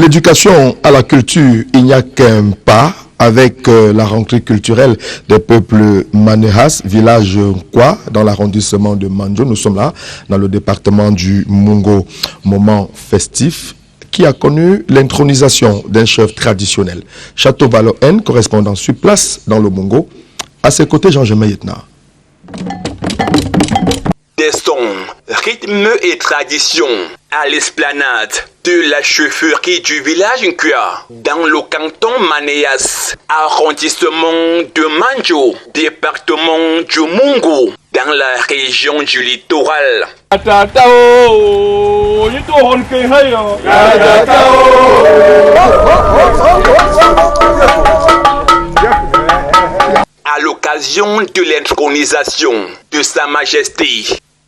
l'éducation à la culture, il n'y a qu'un pas avec la rentrée culturelle des peuples Manéas, village Nkwa, dans l'arrondissement de Manjo. Nous sommes là, dans le département du Mungo. Moment festif qui a connu l'intronisation d'un chef traditionnel. Château Balo-N, correspondant sur place dans le Mungo. À ses côtés, Jean-Germain Yetna. Des sons, rythmes et traditions à l'esplanade de la chefferie du village Nkua, dans le canton Manéas, arrondissement de Manjo, département du Mungo, dans la région du littoral. À l'occasion de l'intronisation de Sa Majesté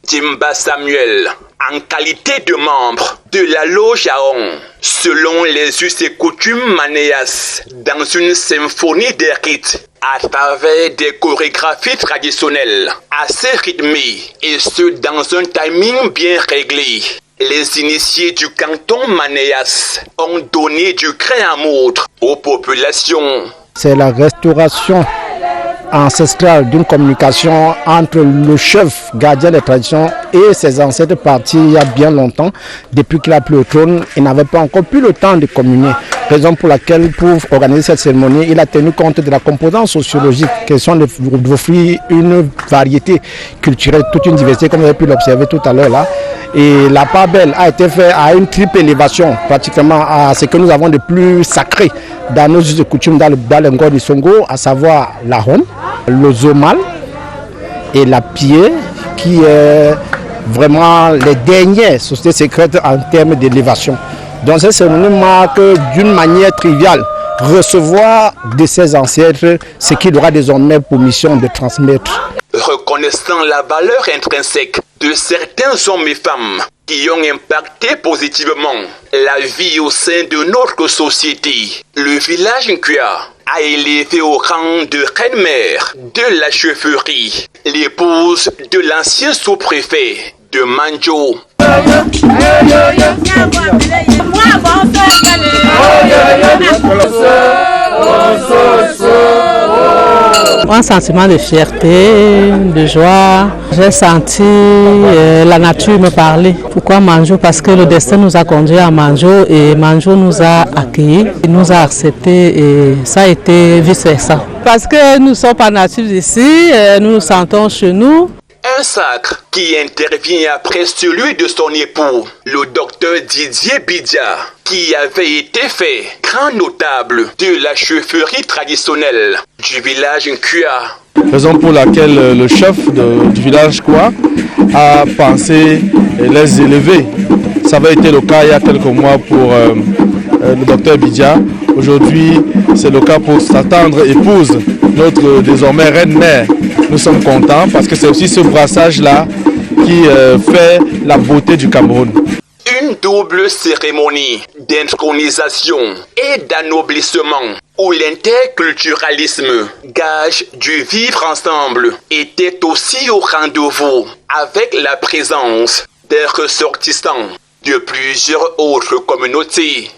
Djimba Samuel, en qualité de membre de la loge Aon, selon les us et coutumes manéas, dans une symphonie des rites, à travers des chorégraphies traditionnelles assez rythmées, et ce dans un timing bien réglé. Les initiés du canton Manéas ont donné du grain à moudre aux populations. C'est la restauration ancestrale d'une communication entre le chef gardien des traditions et ses ancêtres partis il y a bien longtemps. Depuis qu'il a pris le trône, il n'avait pas encore plus le temps de communier. Raison pour laquelle, pour organiser cette cérémonie, il a tenu compte de la composante sociologique, question d'offrir une variété culturelle, toute une diversité, comme vous avez pu l'observer tout à l'heure là. Et la part belle a été faite à une triple élévation, pratiquement à ce que nous avons de plus sacré dans nos us et coutumes dans le Ngor du Songo, à savoir la ronde, le zomal et la pied, qui est vraiment les dernières sociétés secrètes en termes d'élévation. Donc cette cérémonie marque d'une manière triviale recevoir de ses ancêtres ce qu'il aura désormais pour mission de transmettre. Reconnaissant la valeur intrinsèque de certains hommes et femmes qui ont impacté positivement la vie au sein de notre société, le village Nkua a élevé au rang de reine-mère de la chefferie l'épouse de l'ancien sous-préfet de Manjo. Un sentiment de fierté, de joie. J'ai senti la nature me parler. Pourquoi Manjo? Parce que le destin nous a conduits à Manjo et Manjo nous a accueillis, il nous a acceptés et ça a été vice-versa. Parce que nous ne sommes pas natifs d'ici, nous nous sentons chez nous. Un sacre qui intervient après celui de son époux, le docteur Didier Bidja, qui avait été fait grand notable de la chefferie traditionnelle du village Nkua. Raison pour laquelle le chef du village Nkua a pensé les élever. Ça avait été le cas il y a quelques mois pour le docteur Bidja. Aujourd'hui, c'est le cas pour sa tendre épouse, notre désormais reine-mère. Nous sommes contents parce que c'est aussi ce brassage-là qui fait la beauté du Cameroun. Une double cérémonie d'intronisation et d'anoblissement où l'interculturalisme, gage du vivre ensemble, était aussi au rendez-vous avec la présence des ressortissants de plusieurs autres communautés.